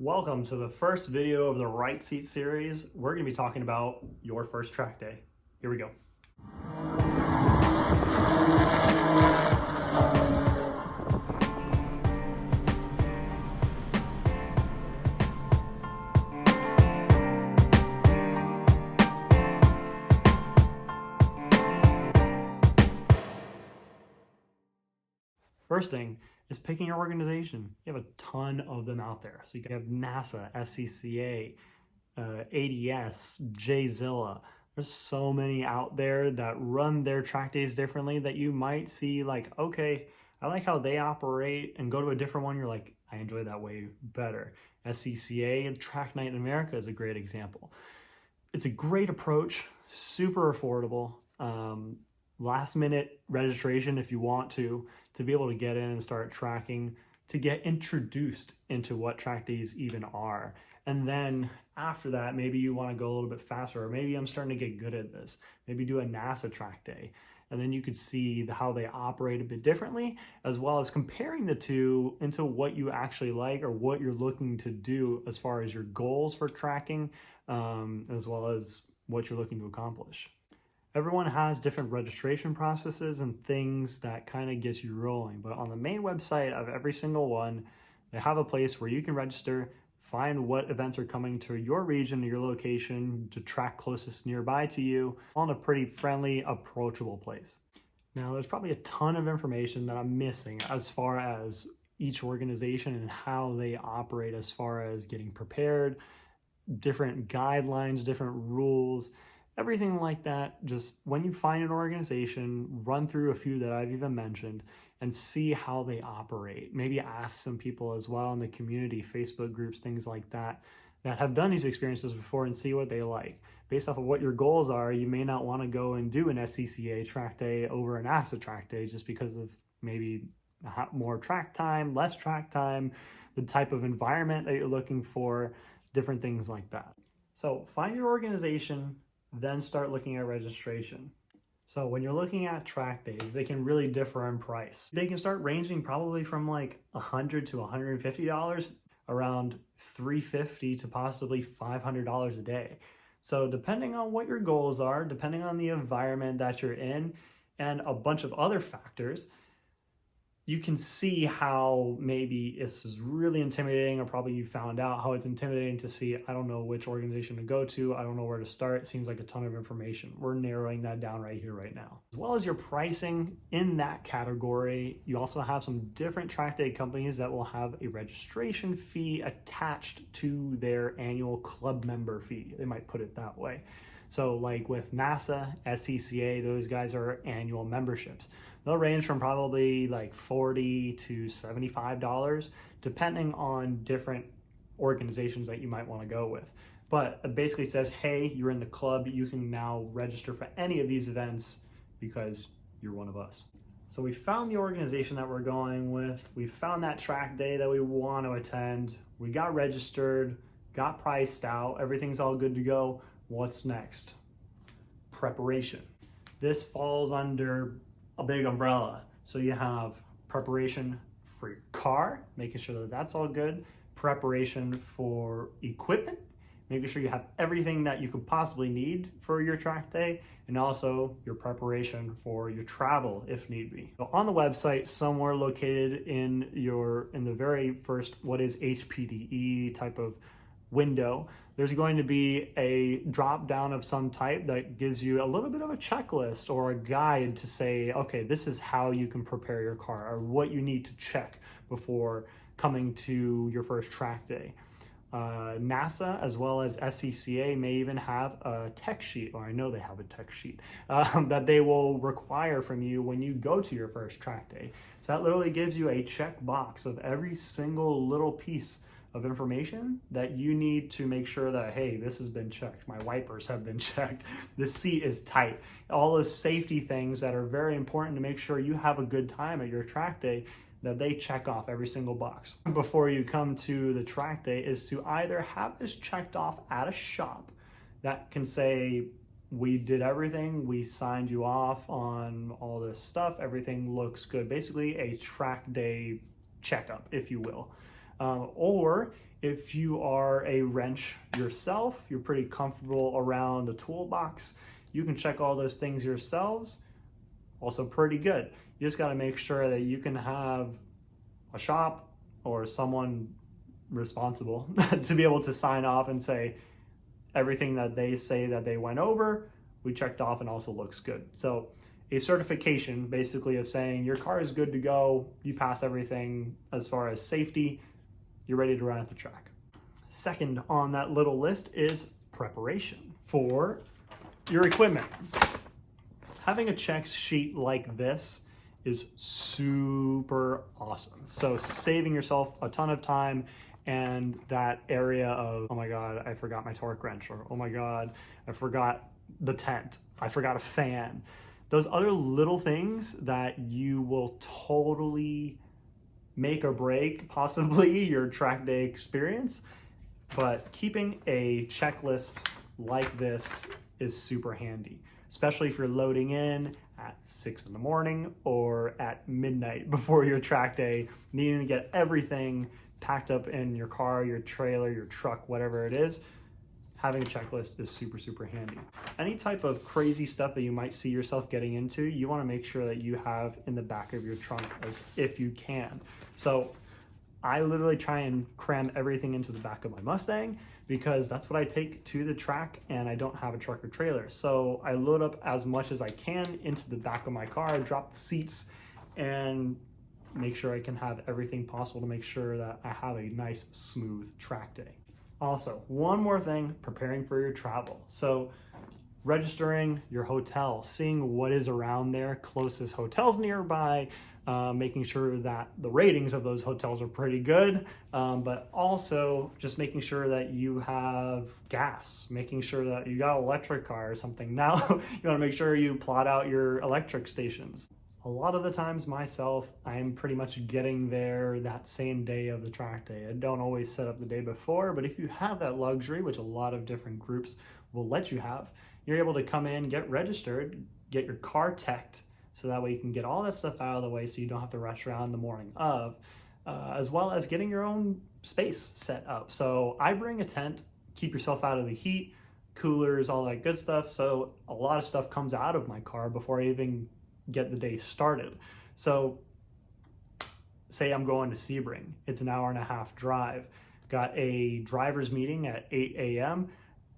Welcome to the first video of the Right Seat series. We're going to be talking about your first track day. Here we go. First thing is picking your organization. You have a ton of them out there. So you have NASA, SCCA, ADS, JZilla. There's so many out there that run their track days differently that you might see like, okay, I like how they operate, and go to a different one. You're like, I enjoy that way better. SCCA, Track Night in America is a great example. It's a great approach, super affordable. Last minute registration if you want to be able to get in and start tracking, to get introduced into what track days even are. And then after that, maybe you want to go a little bit faster, or maybe I'm starting to get good at this. Maybe do a NASA track day. And then you could see how they operate a bit differently, as well as comparing the two into what you actually like or what you're looking to do as far as your goals for tracking, as well as what you're looking to accomplish. Everyone has different registration processes and things that kind of get you rolling, but on the main website of every single one, they have a place where you can register, find what events are coming to your region or your location, to track closest nearby to you, on a pretty friendly, approachable place. Now, there's probably a ton of information that I'm missing as far as each organization and how they operate as far as getting prepared, different guidelines, different rules, everything like that. Just when you find an organization, run through a few that I've even mentioned and see how they operate. Maybe ask some people as well in the community, Facebook groups, things like that, that have done these experiences before, and see what they like. Based off of what your goals are, you may not want to go and do an SCCA track day over an NASA track day just because of maybe more track time, less track time, the type of environment that you're looking for, different things like that. So find your organization, then start looking at registration. So when you're looking at track days, they can really differ in price. They can start ranging probably from like $100 to $150, around $350 to possibly $500 a day. So depending on what your goals are, depending on the environment that you're in, and a bunch of other factors, you can see how maybe this is really intimidating, or probably you found out how it's intimidating to see, I don't know which organization to go to, I don't know where to start, it seems like a ton of information. We're narrowing that down right here, right now. As well as your pricing in that category, you also have some different track day companies that will have a registration fee attached to their annual club member fee. They might put it that way. So like with NASA, SCCA, those guys are annual memberships. They'll range from probably like $40 to $75, depending on different organizations that you might want to go with. But it basically says, hey, you're in the club, you can now register for any of these events because you're one of us. So we found the organization that we're going with, we found that track day that we want to attend, we got registered, got priced out, everything's all good to go. What's next? Preparation. This falls under a big umbrella. So you have preparation for your car, making sure that that's all good, preparation for equipment, making sure you have everything that you could possibly need for your track day, and also your preparation for your travel if need be. So on the website, somewhere located in the very first, what is HPDE type of window, there's going to be a drop down of some type that gives you a little bit of a checklist or a guide to say, okay, this is how you can prepare your car, or what you need to check before coming to your first track day. NASA as well as SCCA may even have a tech sheet, or I know they have a tech sheet, that they will require from you when you go to your first track day. So that literally gives you a check box of every single little piece of information that you need to make sure that, hey, this has been checked, my wipers have been checked, the seat is tight, all those safety things that are very important to make sure you have a good time at your track day, that they check off every single box before you come to the track day, is to either have this checked off at a shop that can say, we did everything, we signed you off on all this stuff, everything looks good. Basically a track day checkup, if you will. Or If you are a wrench yourself, you're pretty comfortable around a toolbox, you can check all those things yourselves. Also pretty good. You just got to make sure that you can have a shop or someone responsible to be able to sign off and say everything that they say that they went over, we checked off and also looks good. So a certification basically of saying your car is good to go, you pass everything as far as safety, you're ready to run at the track. Second on that little list is preparation for your equipment. Having a check sheet like this is super awesome. So saving yourself a ton of time and that area of, oh my God, I forgot my torque wrench, or oh my God, I forgot the tent, I forgot a fan. Those other little things that you will totally make or break possibly your track day experience. But keeping a checklist like this is super handy, especially if you're loading in at 6 in the morning or at midnight before your track day, needing to get everything packed up in your car, your trailer, your truck, whatever it is. Having a checklist is super, super handy. Any type of crazy stuff that you might see yourself getting into, you want to make sure that you have in the back of your trunk as if you can. So I literally try and cram everything into the back of my Mustang because that's what I take to the track and I don't have a truck or trailer. So I load up as much as I can into the back of my car, drop the seats, and make sure I can have everything possible to make sure that I have a nice, smooth track day. Also, one more thing, preparing for your travel. So registering your hotel, seeing what is around there, closest hotels nearby, making sure that the ratings of those hotels are pretty good, but also just making sure that you have gas, making sure that you got an electric car or something. Now, you want to make sure you plot out your electric stations. A lot of the times myself, I'm pretty much getting there that same day of the track day. I don't always set up the day before, but if you have that luxury, which a lot of different groups will let you have, you're able to come in, get registered, get your car teched, so that way you can get all that stuff out of the way so you don't have to rush around the morning of, as well as getting your own space set up. So I bring a tent, keep yourself out of the heat, coolers, all that good stuff. So a lot of stuff comes out of my car before I even get the day started. So say I'm going to Sebring, it's an 1.5 hour drive, got a driver's meeting at 8 a.m.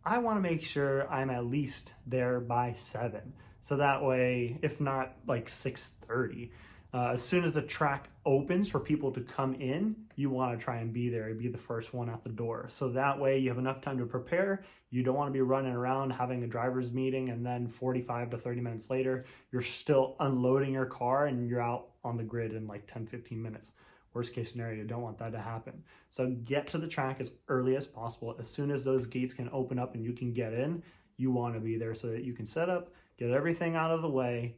I want to make sure I'm at least there by 7. So that way, if not like 6:30, as soon as the track opens for people to come in, you want to try and be there, be the first one out the door. So that way you have enough time to prepare. You don't want to be running around having a driver's meeting and then 45 to 30 minutes later, you're still unloading your car and you're out on the grid in like 10, 15 minutes. Worst case scenario, you don't want that to happen. So get to the track as early as possible. As soon as those gates can open up and you can get in, you want to be there so that you can set up, get everything out of the way,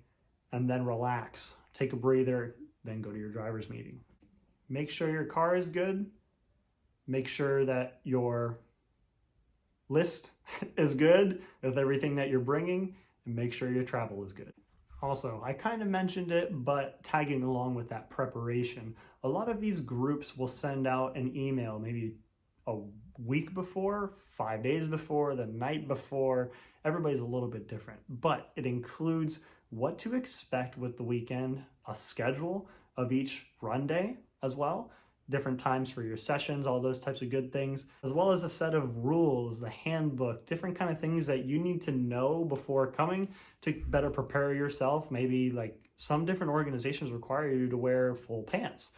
and then relax. Take a breather, then go to your driver's meeting. Make sure your car is good. Make sure that your list is good with everything that you're bringing, and make sure your travel is good. Also, I kind of mentioned it, but tagging along with that preparation, a lot of these groups will send out an email maybe a week before, 5 days before, the night before. Everybody's a little bit different, but it includes what to expect with the weekend, a schedule of each run day as well, different times for your sessions, all those types of good things, as well as a set of rules, the handbook, different kind of things that you need to know before coming to better prepare yourself. Maybe like some different organizations require you to wear full pants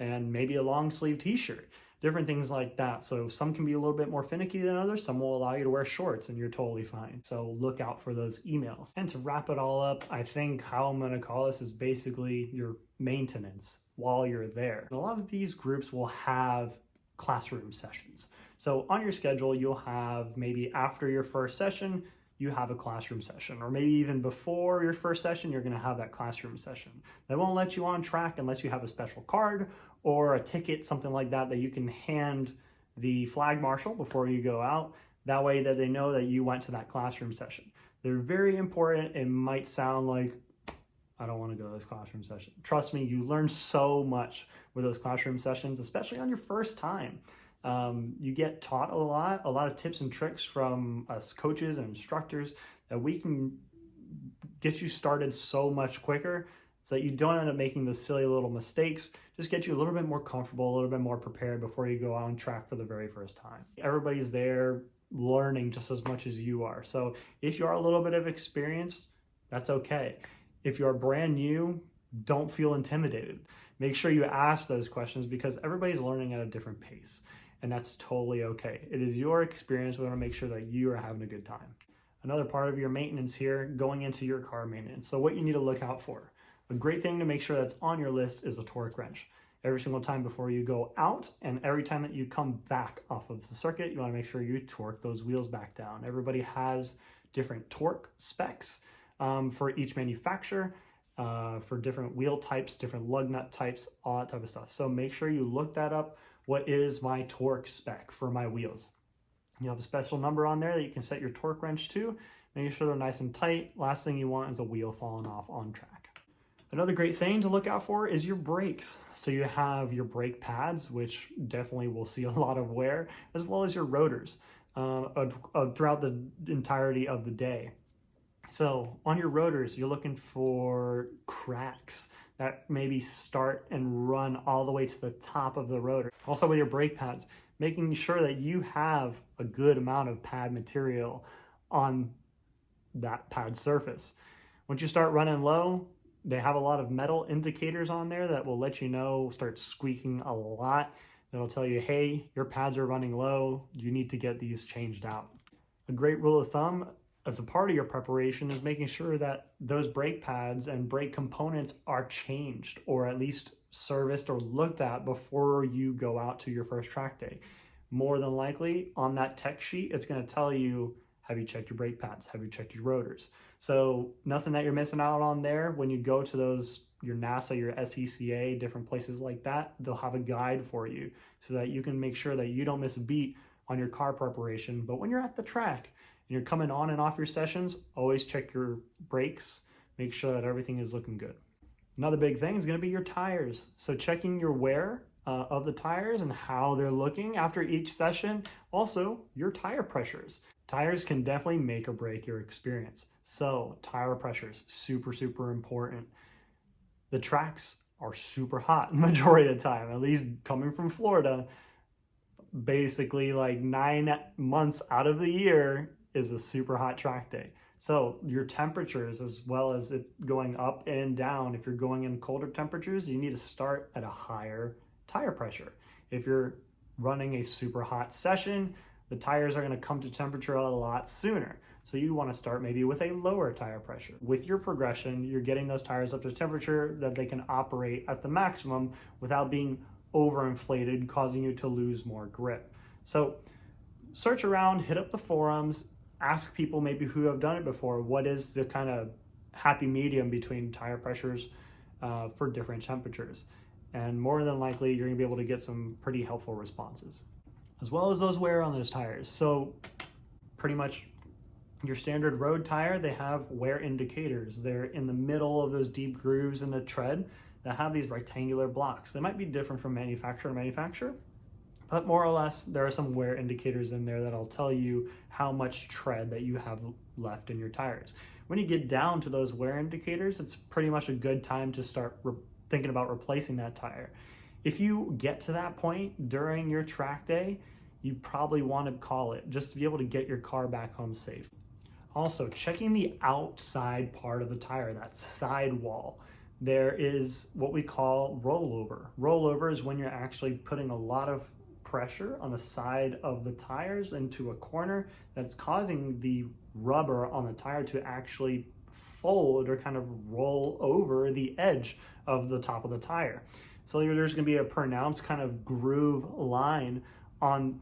and maybe a long sleeve t-shirt, different things like that. So some can be a little bit more finicky than others. Some will allow you to wear shorts and you're totally fine. So look out for those emails. And to wrap it all up, I think how I'm going to call this is basically your maintenance while you're there. And a lot of these groups will have classroom sessions. So on your schedule, you'll have maybe after your first session, you have a classroom session, or maybe even before your first session, you're going to have that classroom session. They won't let you on track unless you have a special card or a ticket, something like that, that you can hand the flag marshal before you go out. That way that they know that you went to that classroom session. They're very important. It might sound like, I don't want to go to this classroom session. Trust me, you learn so much with those classroom sessions, especially on your first time. You get taught a lot of tips and tricks from us coaches and instructors that we can get you started so much quicker so that you don't end up making those silly little mistakes. Just get you a little bit more comfortable, a little bit more prepared before you go on track for the very first time. Everybody's there learning just as much as you are. So if you are a little bit of experienced, that's okay. If you're brand new, don't feel intimidated. Make sure you ask those questions because everybody's learning at a different pace, and that's totally okay. It is your experience. We want to make sure that you are having a good time. Another part of your maintenance here, going into your car maintenance. So what you need to look out for. A great thing to make sure that's on your list is a torque wrench. Every single time before you go out and every time that you come back off of the circuit, you want to make sure you torque those wheels back down. Everybody has different torque specs for each manufacturer, for different wheel types, different lug nut types, all that type of stuff. So make sure you look that up. What is my torque spec for my wheels? You have a special number on there that you can set your torque wrench to, making sure they're nice and tight. Last thing you want is a wheel falling off on track. Another great thing to look out for is your brakes. So you have your brake pads, which definitely will see a lot of wear, as well as your rotors throughout the entirety of the day. So on your rotors, you're looking for cracks that maybe start and run all the way to the top of the rotor. Also with your brake pads, making sure that you have a good amount of pad material on that pad surface. Once you start running low, they have a lot of metal indicators on there that will let you know, start squeaking a lot. It'll tell you, hey, your pads are running low. You need to get these changed out. A great rule of thumb as a part of your preparation is making sure that those brake pads and brake components are changed or at least serviced or looked at before you go out to your first track day. More than likely on that tech sheet, it's going to tell you, have you checked your brake pads? Have you checked your rotors? So nothing that you're missing out on there. When you go to those, your NASA, your SECA, different places like that, they'll have a guide for you so that you can make sure that you don't miss a beat on your car preparation. But when you're at the track and you're coming on and off your sessions, always check your brakes, make sure that everything is looking good. Another big thing is going to be your tires. So checking your wear of the tires and how they're looking after each session. Also, your tire pressures. Tires can definitely make or break your experience. So tire pressures, super, super important. The tracks are super hot majority of the time, at least coming from Florida. Basically like 9 months out of the year is a super hot track day. So your temperatures, as well as it going up and down, if you're going in colder temperatures, you need to start at a higher tire pressure. If you're running a super hot session, the tires are going to come to temperature a lot sooner. So you want to start maybe with a lower tire pressure. With your progression, you're getting those tires up to temperature that they can operate at the maximum without being overinflated, causing you to lose more grip. So search around, hit up the forums, ask people maybe who have done it before, what is the kind of happy medium between tire pressures for different temperatures. And more than likely, you're gonna be able to get some pretty helpful responses. As well as those wear on those tires. So pretty much your standard road tire, they have wear indicators. They're in the middle of those deep grooves in the tread that have these rectangular blocks. They might be different from manufacturer to manufacturer, but more or less, there are some wear indicators in there that'll tell you how much tread that you have left in your tires. When you get down to those wear indicators, it's pretty much a good time to start thinking about replacing that tire. If you get to that point during your track day, you probably want to call it just to be able to get your car back home safe. Also, checking the outside part of the tire, that sidewall. There is what we call rollover. Rollover is when you're actually putting a lot of pressure on the side of the tires into a corner that's causing the rubber on the tire to actually fold or kind of roll over the edge of the top of the tire. So there's going to be a pronounced kind of groove line on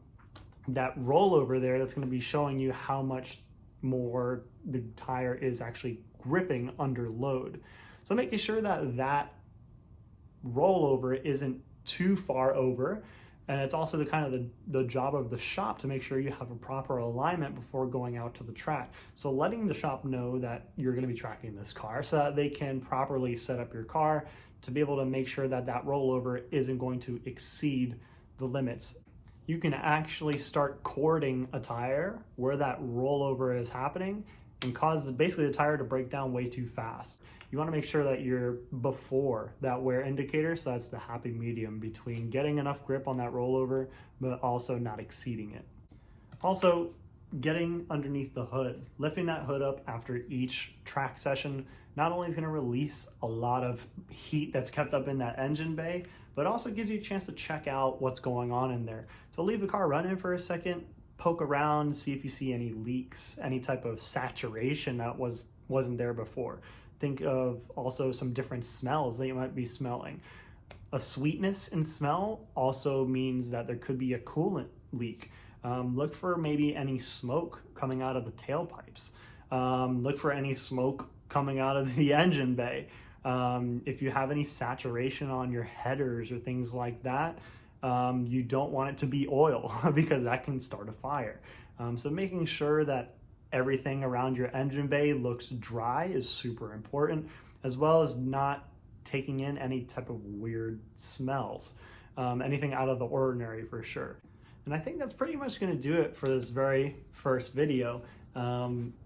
that rollover there that's going to be showing you how much more the tire is actually gripping under load. So making sure that that rollover isn't too far over. And it's also the kind of the job of the shop to make sure you have a proper alignment before going out to the track. So letting the shop know that you're going to be tracking this car so that they can properly set up your car to be able to make sure that that rollover isn't going to exceed the limits. you can actually start cording a tire where that rollover is happening and cause basically the tire to break down way too fast. You want to make sure that you're before that wear indicator, so that's the happy medium between getting enough grip on that rollover but also not exceeding it. Also, getting underneath the hood, lifting that hood up after each track session, not only is going to release a lot of heat that's kept up in that engine bay, but also gives you a chance to check out what's going on in there. So leave the car running for a second, poke around, see if you see any leaks, any type of saturation that wasn't there before. Think of also some different smells that you might be smelling. A sweetness in smell also means that there could be a coolant leak. Look for maybe any smoke coming out of the tailpipes. Look for any smoke coming out of the engine bay. If you have any saturation on your headers or things like that, you don't want it to be oil because that can start a fire. So making sure that everything around your engine bay looks dry is super important, as well as not taking in any type of weird smells, anything out of the ordinary for sure. And I think that's pretty much going to do it for this very first video.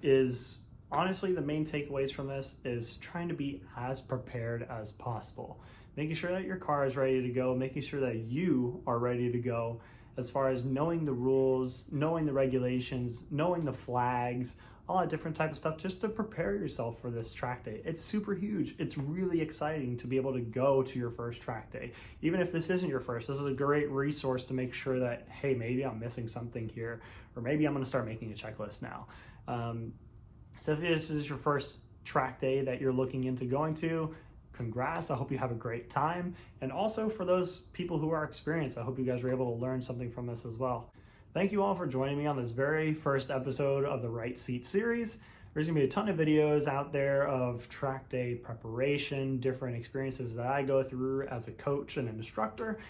Is honestly the main takeaways from this is trying to be as prepared as possible, making sure that your car is ready to go, making sure that you are ready to go as far as knowing the rules, knowing the regulations, knowing the flags, all that different type of stuff, just to prepare yourself for this track day. It's super huge. It's really exciting to be able to go to your first track day. Even if this isn't your first, this is a great resource to make sure that, hey, maybe I'm missing something here, or maybe I'm gonna start making a checklist now. So if this is your first track day that you're looking into going to, congrats, I hope you have a great time. And also for those people who are experienced, I hope you guys were able to learn something from this as well. Thank you all for joining me on this very first episode of the Right Seat series. There's gonna be a ton of videos out there of track day preparation, different experiences that I go through as a coach and an instructor,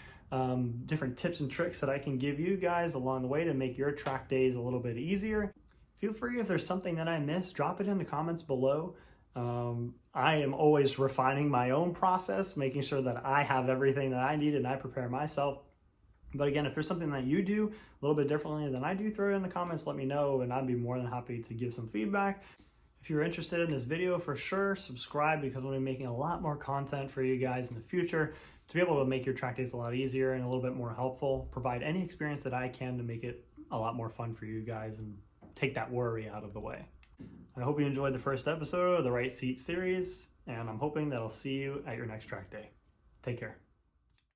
different tips and tricks that I can give you guys along the way to make your track days a little bit easier. Feel free, if there's something that I missed, drop it in the comments below. I am always refining my own process, making sure that I have everything that I need and I prepare myself. But again, if there's something that you do a little bit differently than I do, throw it in the comments, let me know, and I'd be more than happy to give some feedback. If you're interested in this video, for sure, subscribe, because we'll be making a lot more content for you guys in the future to be able to make your track days a lot easier and a little bit more helpful, provide any experience that I can to make it a lot more fun for you guys and take that worry out of the way. I hope you enjoyed the first episode of the Right Seat series, and I'm hoping that I'll see you at your next track day. Take care.